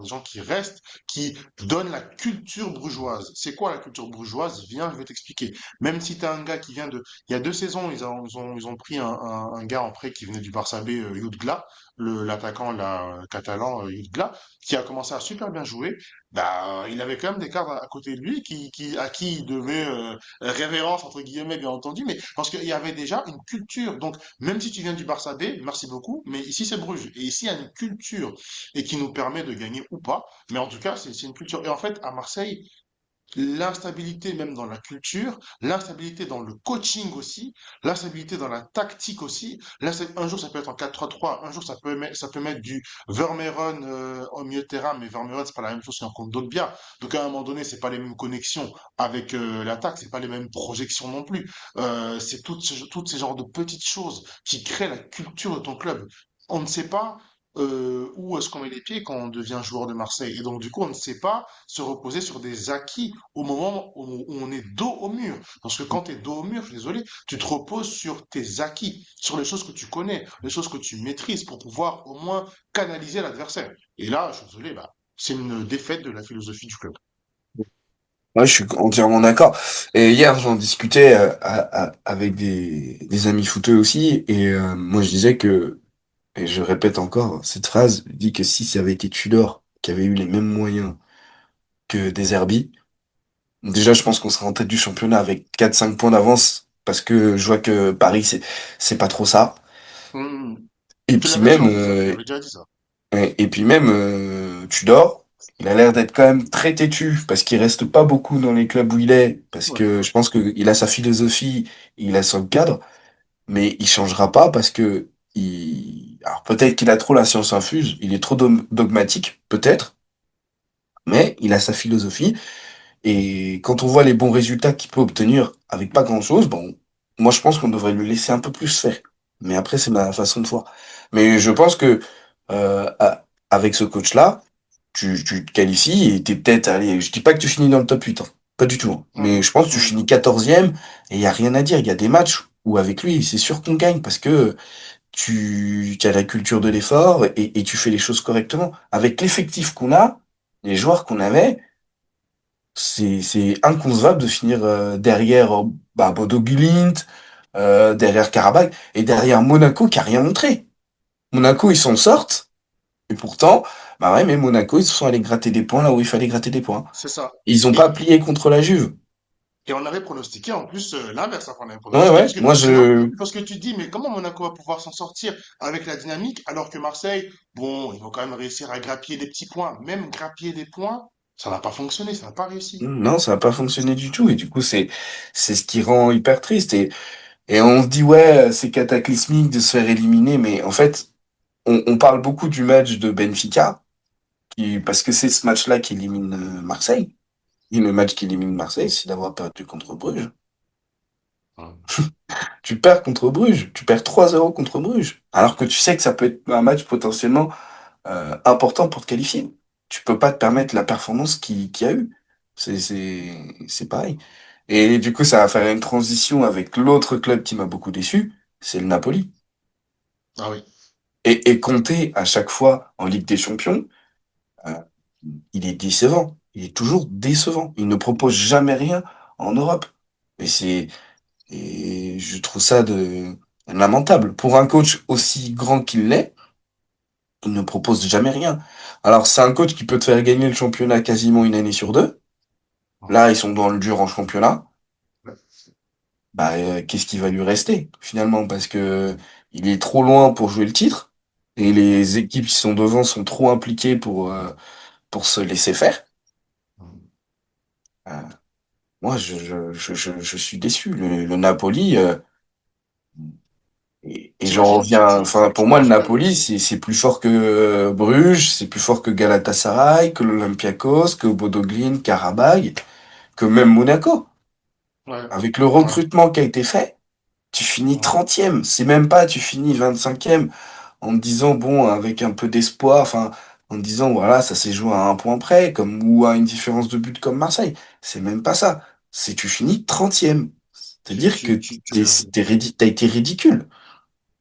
gens qui restent, qui donnent la culture brugeoise. C'est quoi la culture brugeoise? Viens, je vais t'expliquer. Même si tu as un gars qui vient de... Il y a 2 saisons, ils ont pris un gars en prêt qui venait du Barça B, Jutgla, l'attaquant catalan Jutgla, qui a commencé à super bien jouer. Bah, il avait quand même des cadres à côté de lui à qui il devait révérence, entre guillemets, bien entendu, mais parce qu'il y avait déjà une culture. Donc, même si tu viens du Barça B, merci beaucoup, mais ici c'est Bruges. Et ici, il y a une culture et qui nous permet de gagner ou pas. Mais en tout cas, c'est une culture. Et en fait, à Marseille, l'instabilité même dans la culture, l'instabilité dans le coaching aussi, l'instabilité dans la tactique aussi. Là, un jour, ça peut être en 4-3-3, un jour, ça peut mettre du Vermeeren au milieu de terrain, mais Vermeeren, c'est pas la même chose qu'un compte Dogbia. Donc, à un moment donné, c'est pas les mêmes connexions avec l'attaque, c'est pas les mêmes projections non plus. C'est toutes ces genres de petites choses qui créent la culture de ton club. On ne sait pas où est-ce qu'on met les pieds quand on devient joueur de Marseille. Et donc, du coup, on ne sait pas se reposer sur des acquis au moment où on est dos au mur. Parce que quand tu es dos au mur, je suis désolé, tu te reposes sur tes acquis, sur les choses que tu connais, les choses que tu maîtrises pour pouvoir au moins canaliser l'adversaire. Et là, je suis désolé, bah, c'est une défaite de la philosophie du club. Ouais, je suis entièrement d'accord. Et hier, j'en discutais avec des amis footeux aussi. Et moi, je disais que, et je répète encore cette phrase, je dis que si ça avait été Tudor qui avait eu les mêmes moyens que des Herbie, déjà, je pense qu'on serait en tête du championnat avec 4-5 points d'avance parce que je vois que Paris, c'est pas trop ça. Mmh. Et Tu puis l'avais dit même, en plus, ça, tu l'avais déjà dit ça. Tudor, il a l'air d'être quand même très têtu parce qu'il reste pas beaucoup dans les clubs où il est parce Ouais. que je pense qu'il a sa philosophie, il a son cadre, mais il changera pas parce que alors peut-être qu'il a trop la science infuse, il est trop dogmatique, peut-être, mais il a sa philosophie. Et quand on voit les bons résultats qu'il peut obtenir avec pas grand-chose, bon, moi je pense qu'on devrait lui laisser un peu plus faire. Mais après, c'est ma façon de voir. Mais je pense que avec ce coach-là, tu te qualifies et t'es peut-être, allez, je dis pas que tu finis dans le top 8, hein, pas du tout, hein. Mais Mmh. je pense que tu Mmh. finis 14e et il y a rien à dire. Il y a des matchs où avec lui, c'est sûr qu'on gagne parce que tu as la culture de l'effort et tu fais les choses correctement. Avec l'effectif qu'on a, les joueurs qu'on avait, c'est inconcevable de finir derrière bah, Bodo Glimt, derrière Karabakh et derrière Monaco qui a rien montré. Monaco, ils s'en sortent, et pourtant, bah ouais, mais Monaco, ils se sont allés gratter des points là où il fallait gratter des points. C'est ça. Ils ont pas Et plié contre la Juve. Et on avait pronostiqué en plus l'inverse, enfin, on avait Ouais, pronostiqué, ouais, moi parce que tu te dis, mais comment Monaco va pouvoir s'en sortir avec la dynamique, alors que Marseille, bon, ils vont quand même réussir à grappiller des petits points, même grappiller des points, ça n'a pas fonctionné, ça n'a pas réussi. non, ça n'a pas fonctionné du tout. Et du coup, c'est ce qui rend hyper triste. Et on se dit, ouais, c'est cataclysmique de se faire éliminer. Mais en fait, on parle beaucoup du match de Benfica, parce que c'est ce match-là qui élimine Marseille. Et le match qui élimine Marseille, c'est d'avoir perdu contre Bruges. Ouais. Tu perds contre Bruges. Tu perds 3-0 contre Bruges. Alors que tu sais que ça peut être un match potentiellement important pour te qualifier. Tu peux pas te permettre la performance qu'il y a eu. C'est pareil. Et du coup, ça va faire une transition avec l'autre club qui m'a beaucoup déçu, c'est le Napoli. Ah oui. Et Conte, à chaque fois en Ligue des Champions, euh, il est décevant. Il est toujours décevant. Il ne propose jamais rien en Europe. Et et je trouve ça lamentable. Pour un coach aussi grand qu'il l'est, il ne propose jamais rien. Alors, c'est un coach qui peut te faire gagner le championnat quasiment une année sur deux. Ouais. Là, ils sont dans le dur en championnat. Ouais. Bah, qu'est-ce qui va lui rester finalement? Parce que il est trop loin pour jouer le titre et les équipes qui sont devant sont trop impliquées pour se laisser faire. Euh, moi, je suis déçu. Le Napoli, et j'en T'imagines, reviens. Enfin, pour moi, le tu perds. Napoli, c'est plus fort que Bruges, c'est plus fort que Galatasaray, que l'Olympiakos, que Bodo Glimt, Karabag, que même Monaco. Ouais. Avec le Ouais. recrutement qui a été fait, tu finis Ouais. 30e. C'est même pas, tu finis 25e en te disant, bon, avec un peu d'espoir, enfin, en te disant, voilà, ça s'est joué à un point près, comme, ou à une différence de but comme Marseille. C'est même pas ça. C'est tu finis 30e. Tu, C'est-à-dire que tu, tu, tu, t'as été ridicule.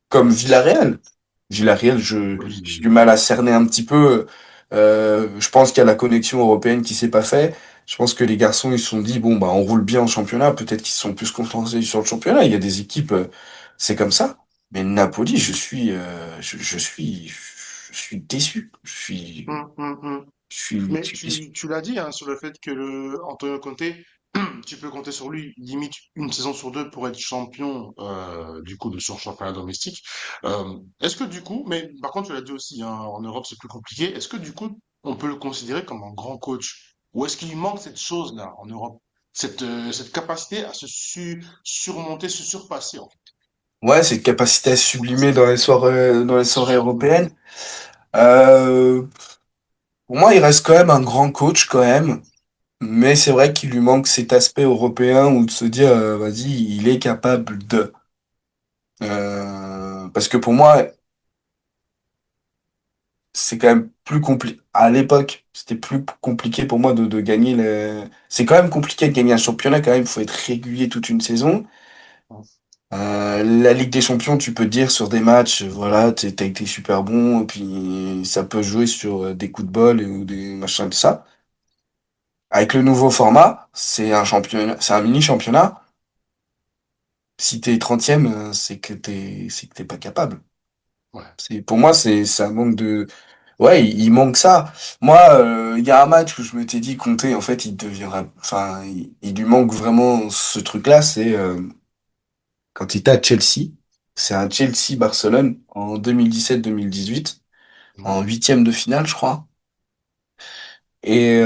Comme Villarreal. Villarreal, j'ai du mal à cerner un petit peu. Je pense qu'il y a la connexion européenne qui s'est pas fait. Je pense que les garçons, ils se sont dit, bon, bah, on roule bien en championnat. Peut-être qu'ils se sont plus concentrés sur le championnat. Il y a des équipes, c'est comme ça. Mais Napoli, je suis déçu. Hum, hum, hum. Je Mais suis déçu. tu l'as dit hein, sur le fait que le Antonio Conte, tu peux compter sur lui limite une saison sur deux pour être champion du coup de son championnat domestique. Est-ce que du coup, mais par contre tu l'as dit aussi, hein, en Europe c'est plus compliqué. Est-ce que du coup on peut le considérer comme un grand coach? Ou est-ce qu'il lui manque cette chose-là en Europe, cette capacité à surmonter, se surpasser en Ouais, cette capacité à sublimer dans les soirées fait. européennes. Euh, pour moi, il reste quand même un grand coach, quand même. Mais c'est vrai qu'il lui manque cet aspect européen où de se dire, vas-y, il est capable de. Parce que pour moi, c'est quand même plus compliqué. À l'époque, c'était plus compliqué pour moi de gagner le. C'est quand même compliqué de gagner un championnat, quand même. Il faut être régulier toute une saison. La Ligue des Champions, tu peux te dire sur des matchs, voilà, t'as été super bon, et puis ça peut jouer sur des coups de bol ou des machins de ça. Avec le nouveau format, c'est un championnat, c'est un mini championnat. Si t'es 30e, c'est que t'es pas capable. Ouais. Pour moi, c'est un manque de, ouais, il manque ça. Moi, il y a un match où je m'étais dit, Conte, en fait, il deviendra, enfin, il lui manque vraiment ce truc-là, c'est quand il était à Chelsea. C'est un Chelsea-Barcelone en 2017-2018, en Mhm. huitième de finale, je crois. Et,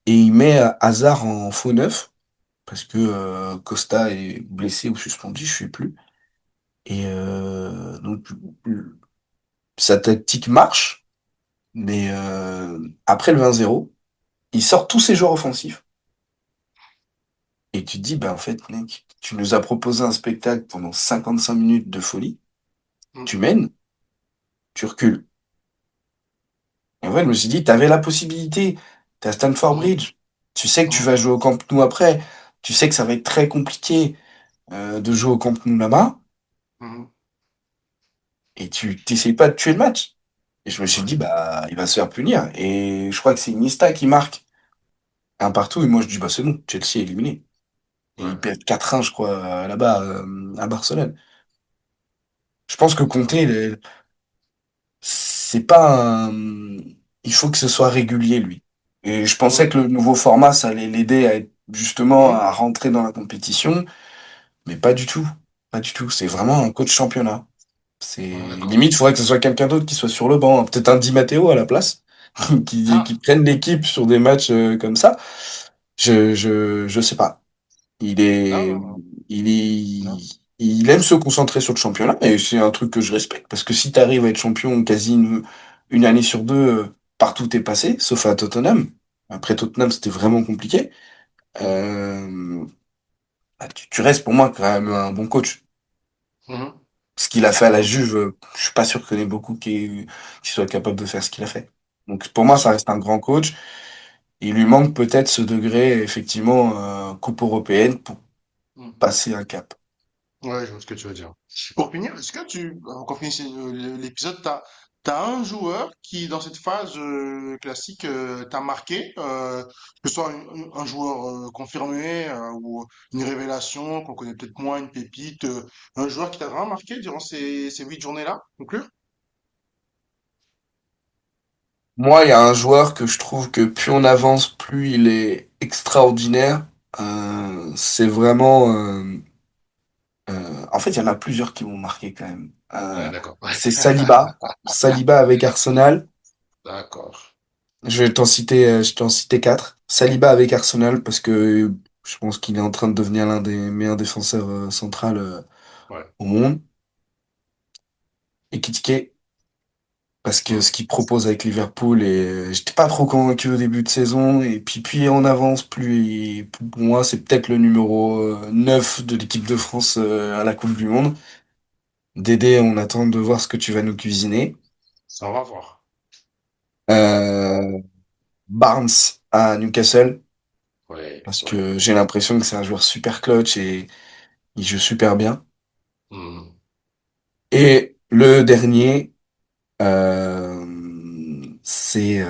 et il met Hazard en faux neuf, parce que Costa est blessé ou suspendu, je sais plus. Et donc, sa tactique marche, mais après le 1-0, il sort tous ses joueurs offensifs. Et tu te dis, bah en fait, mec, tu nous as proposé un spectacle pendant 55 minutes de folie, tu Mhm. mènes, tu recules. Et en fait, je me suis dit, t'avais la possibilité, t'es à Stamford Mhm. Bridge, tu sais que tu Mhm. vas jouer au Camp Nou après, tu sais que ça va être très compliqué de jouer au Camp Nou là-bas, Mhm. et tu t'essayes pas de tuer le match. Et je me suis Ouais. dit, bah, il va se faire punir. Et je crois que c'est Iniesta qui marque un partout, et moi je dis, bah c'est bon, Chelsea est éliminé. Et ils Ouais. perdent 4-1, je crois, là-bas, à Barcelone. Je pense que Conte, c'est pas un... Il faut que ce soit régulier, lui. Et je pensais Ouais. que le nouveau format, ça allait l'aider à être justement Mhm. à rentrer dans la compétition, mais pas du tout. Pas du tout. C'est vraiment un coach championnat. C'est Ouais, d'accord. limite, il faudrait que ce soit quelqu'un d'autre qui soit sur le banc, peut-être un Di Matteo à la place, qui Ah, prenne l'équipe sur des matchs comme ça. Je sais pas. Il non, est, non, non. il Non. est, il aime se concentrer sur le championnat et c'est un truc que je respecte parce que si tu arrives à être champion quasi une année sur deux partout où t'es passé, sauf à Tottenham. Après Tottenham, c'était vraiment compliqué. Euh, Bah, tu restes pour moi quand même un bon coach. Mhm. Ce qu'il a fait à la Ok, Juve, je suis pas sûr qu'il y en ait beaucoup qui soient capables de faire ce qu'il a fait. Donc pour bien moi, ça sûr. reste un grand coach. Il lui manque peut-être ce degré, effectivement, coupe européenne pour Mhm. passer un cap. Ouais, je vois ce que tu veux dire. Pour finir, est-ce que avant qu'on finisse l'épisode, t'as un joueur qui, dans cette phase classique, t'a marqué, que ce soit un joueur confirmé ou une révélation qu'on connaît peut-être moins, une pépite, un joueur qui t'a vraiment marqué durant ces 8 journées-là, conclure? Moi, il y a un joueur que je trouve que plus on avance, plus il est extraordinaire. C'est vraiment. En fait, il y en a plusieurs qui m'ont marqué quand même. Ouais, d'accord. C'est Saliba. Saliba avec Arsenal. D'accord. Je t'en citer quatre. Saliba avec Arsenal parce que je pense qu'il est en train de devenir l'un des meilleurs défenseurs centraux Ouais. au monde. Et Kitike parce que ce Hmm. qu'il propose avec Liverpool et j'étais pas trop convaincu au début de saison et puis plus on avance pour moi c'est peut-être le numéro 9 de l'équipe de France à la Coupe du Monde. Dédé, on attend de voir ce que tu vas nous cuisiner. Ça, on va voir. Euh, Barnes à Newcastle Ouais, parce ouais. que j'ai l'impression que c'est un joueur super clutch et il joue super bien. Hmm. Et le dernier, c'est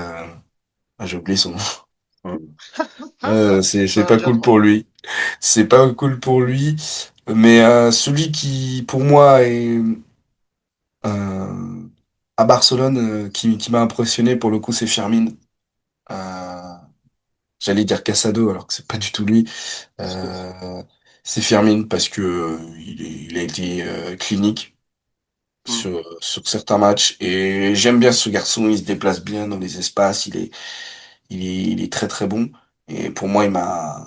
ah, j'ai oublié son nom. C'est Ça va pas déjà cool trop. pour lui. C'est pas cool pour lui. Mais celui qui, pour moi, est euh, à Barcelone, qui m'a impressionné pour le coup, c'est Firmin. Euh, J'allais dire Casado, alors que c'est pas du tout lui. Euh, c'est Firmin parce que il a été clinique Hmm. sur certains matchs. Et j'aime bien ce garçon, il se déplace bien dans les espaces, il est très très bon. Et pour moi, il m'a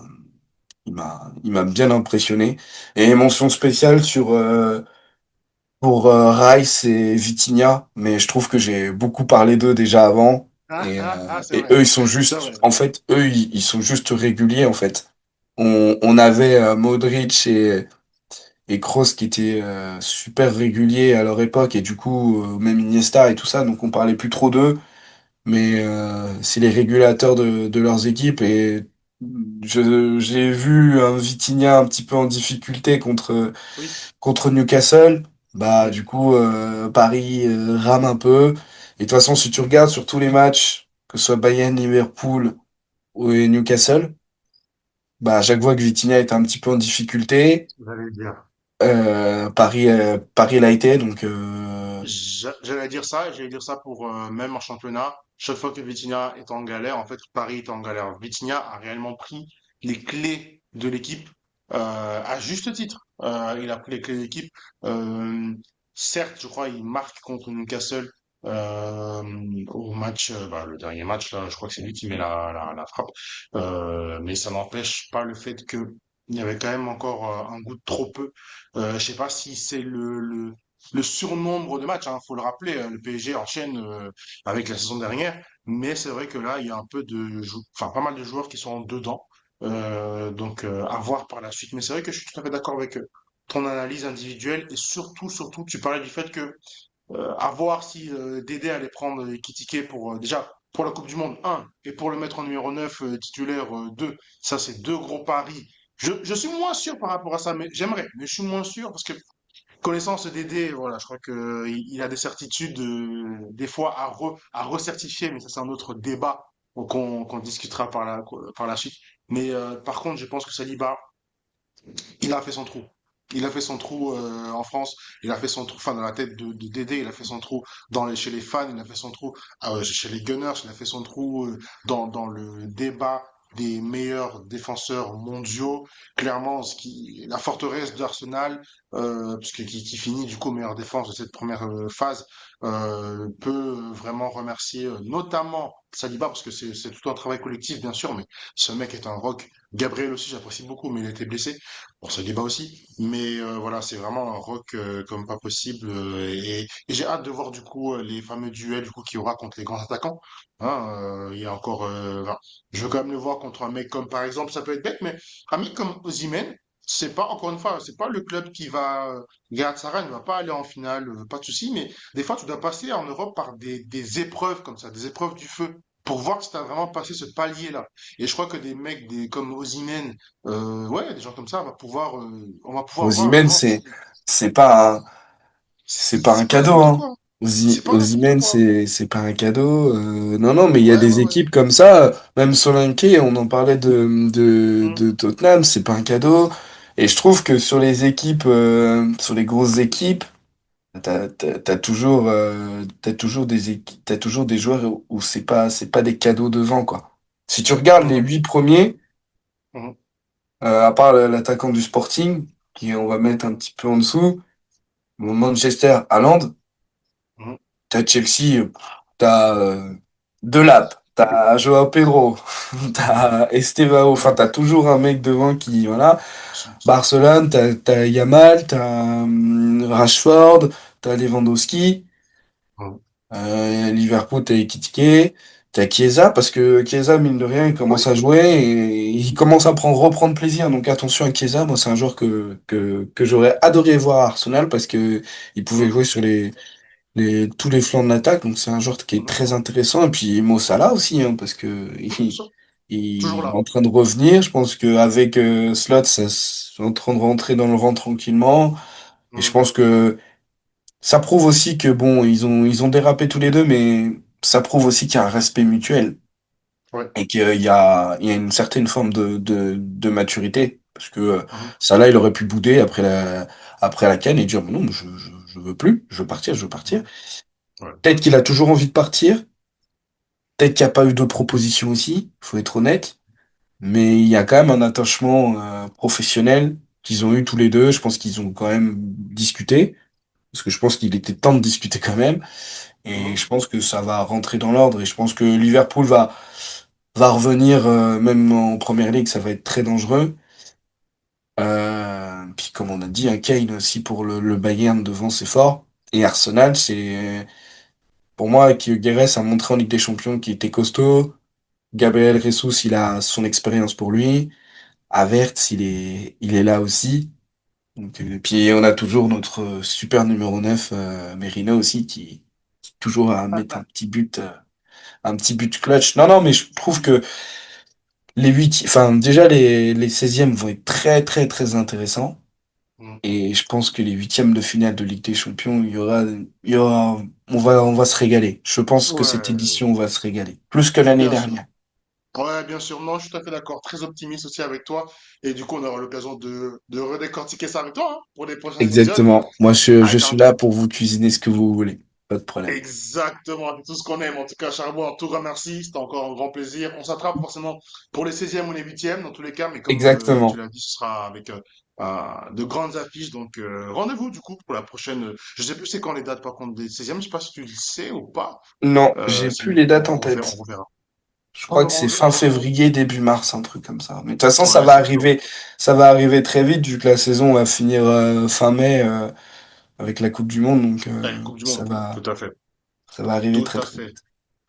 bien impressionné. Et mention spéciale pour Rice et Vitinha, mais je trouve que j'ai beaucoup parlé d'eux déjà avant. C'est Et vrai. eux, ils sont C'est juste, vrai. en fait, eux, ils sont juste réguliers, en fait. On avait Modric et Kroos qui étaient super réguliers à leur époque, et du coup, même Iniesta et tout ça, donc on parlait plus trop d'eux, mais c'est les régulateurs de leurs équipes, et j'ai vu un Vitinha un petit peu en difficulté Oui. contre Newcastle. Bah, Oui. du coup, Paris rame un peu. Et de toute façon, si tu regardes sur tous les matchs, que ce soit Bayern, Liverpool ou Newcastle, bah, à chaque fois que Vitinha est un petit peu en difficulté, J'allais le dire. Paris l'a été. Donc, J'allais dire ça pour même en championnat. Chaque fois que Vitinha est en galère, en fait, Paris est en galère. Vitinha a réellement pris les clés de l'équipe à juste titre. Il a pris les clés de l'équipe. Euh, Certes, je crois, il marque contre Newcastle euh, au match, le dernier match, là, je crois que c'est lui qui met la frappe. Mais ça n'empêche pas le fait que il y avait quand même encore un goût de trop peu. Je sais pas si c'est le surnombre de matchs, hein, faut le rappeler, le PSG enchaîne avec la saison dernière, mais c'est vrai que là, il y a un peu enfin pas mal de joueurs qui sont dedans, à voir par la suite. Mais c'est vrai que je suis tout à fait d'accord avec ton analyse individuelle et surtout, tu parlais du fait que à voir si Dédé allait prendre Ekitike pour déjà pour la Coupe du Monde 1 et pour le mettre en numéro 9 titulaire 2. Ça, c'est deux gros paris. Je suis moins sûr par rapport à ça, mais j'aimerais, mais je suis moins sûr parce que connaissant ce Dédé, voilà, je crois que il a des certitudes, des fois à recertifier, mais ça c'est un autre débat qu'on discutera par la suite. Mais par contre, je pense que Saliba, il a fait son trou. Il a fait son trou en France, il a fait son trou, enfin dans la tête de Dédé, il a fait son trou chez les fans, il a fait son trou chez les Gunners, il a fait son trou dans le débat des meilleurs défenseurs mondiaux. Clairement, la forteresse d'Arsenal, qui finit du coup meilleure défense de cette première phase, peut vraiment remercier notamment Saliba, parce que c'est tout un travail collectif, bien sûr, mais ce mec est un rock. Gabriel aussi, j'apprécie beaucoup, mais il a été blessé. Bon, Saliba aussi. Mais voilà, c'est vraiment un rock comme pas possible. Et j'ai hâte de voir du coup les fameux duels du coup qu'il y aura contre les grands attaquants. Hein, il y a encore, enfin, je veux quand même le voir contre un mec comme par exemple, ça peut être bête, mais un mec comme Osimhen, c'est pas encore une fois, c'est pas le club qui va, Galatasaray ne va pas aller en finale, pas de souci, mais des fois tu dois passer en Europe par des épreuves comme ça, des épreuves du feu, pour voir si tu as vraiment passé ce palier-là. Et je crois que des mecs comme Osimhen, ouais, des gens comme ça, on va pouvoir voir Osimhen, vraiment c'est pas un, c'est pas un c'est pas cadeau, n'importe hein. quoi. C'est pas n'importe Osimhen, quoi. c'est pas un cadeau. Non, non, mais il y a Ouais, des ouais, ouais. équipes comme ça. Même Solanke, on en parlait Mm, de Tottenham, c'est pas un cadeau. Et je trouve que sur les équipes, sur les grosses équipes, t'as toujours t'as toujours des joueurs où c'est pas des cadeaux devant, quoi. Si tu regardes les mhm, 8 premiers, mhm, à part l'attaquant du Sporting, qui on va mettre un petit peu en dessous, Manchester, Haaland, mhm. t'as Chelsea, t'as Delap, t'as Joao Pedro, t'as Estevao, enfin t'as toujours un mec devant qui, voilà. Barcelone, t'as Yamal, t'as Rashford, t'as Lewandowski. Mhm. Liverpool, t'as Ekitike, t'as Chiesa, parce que Chiesa, mine de rien, il Oui. commence à jouer et il commence à reprendre plaisir. Donc attention à Chiesa, moi c'est un joueur que j'aurais adoré voir à Arsenal parce que il pouvait Mhm, jouer sur tous les flancs de l'attaque, donc c'est un joueur qui est mhm. très intéressant. Et puis Mo Salah aussi, hein, parce que Oui, bien sûr. Toujours il est là. en train de revenir. Je pense qu'avec Slot, c'est en train de rentrer dans le rang tranquillement. Et je Mhm. pense que ça prouve aussi que bon, ils ont dérapé tous les deux, mais ça prouve aussi qu'il y a un respect mutuel Ouais. et il y a une certaine forme de maturité. Parce que Mhm, Salah, il aurait pu bouder après la CAN et dire, non, mais je veux plus, je veux partir, je veux partir. mhm. Ouais. Peut-être qu'il a toujours envie de partir, peut-être qu'il n'y a pas eu de proposition aussi, faut être honnête, mais il y a quand même un attachement professionnel qu'ils ont eu tous les deux. Je pense qu'ils ont quand même discuté, parce que je pense qu'il était temps de discuter quand même. Et Mhm. je pense que ça va rentrer dans l'ordre. Et je pense que Liverpool va revenir, même en première ligue, ça va être très dangereux. Puis comme on a dit, un Kane aussi pour le Bayern devant, c'est fort. Et Arsenal, c'est pour moi que Guedes a montré en Ligue des Champions qu'il était costaud. Gabriel Jesus, il a son expérience pour lui. Havertz, il est là aussi. Donc, puis on a toujours notre super numéro 9 Merino aussi, qui toujours à mettre un petit but clutch. Non, non, mais je trouve que enfin, déjà, les 16e vont être très, très, très intéressants. Mhm. Et je pense que les huitièmes de finale de Ligue des Champions, il y aura, on va se régaler. Je pense que cette Ouais, édition, on va se régaler. Plus que l'année bien sûr. dernière. Ouais, bien sûr. Non, je suis tout à fait d'accord. Très optimiste aussi avec toi. Et du coup, on aura l'occasion de redécortiquer ça avec toi, hein, pour les prochains épisodes. Exactement. Moi, je Avec suis un... là pour vous cuisiner ce que vous voulez. Pas de problème. Exactement, avec tout ce qu'on aime. En tout cas, Charbon, un tout grand merci. C'était encore un grand plaisir. On s'attrape forcément pour les 16e ou les 8e, dans tous les cas. Mais comme tu Exactement. l'as dit, ce sera avec de grandes affiches. Donc, rendez-vous du coup pour la prochaine. Je sais plus c'est quand les dates par contre des 16e. Je sais pas si tu le sais ou pas. Non, j'ai plus Sinon, les dates en on tête. reverra. Je crois que c'est fin On- février, début mars, un truc comme ça. Mais de toute façon, Ouais, c'est ça. ça va arriver très vite vu que la saison va finir fin mai avec la Coupe du Monde, donc Allez, Coupe du Monde. Tout à fait. ça va arriver Tout très à très fait. vite.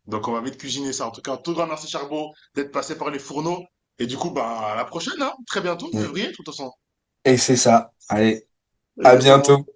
Donc, on va vite cuisiner ça. En tout cas, un tout grand merci, Charbot, d'être passé par les fourneaux. Et du coup, bah, à la prochaine, hein. Très bientôt, Et, février, de toute façon. et c'est ça. Allez, à Exactement. bientôt.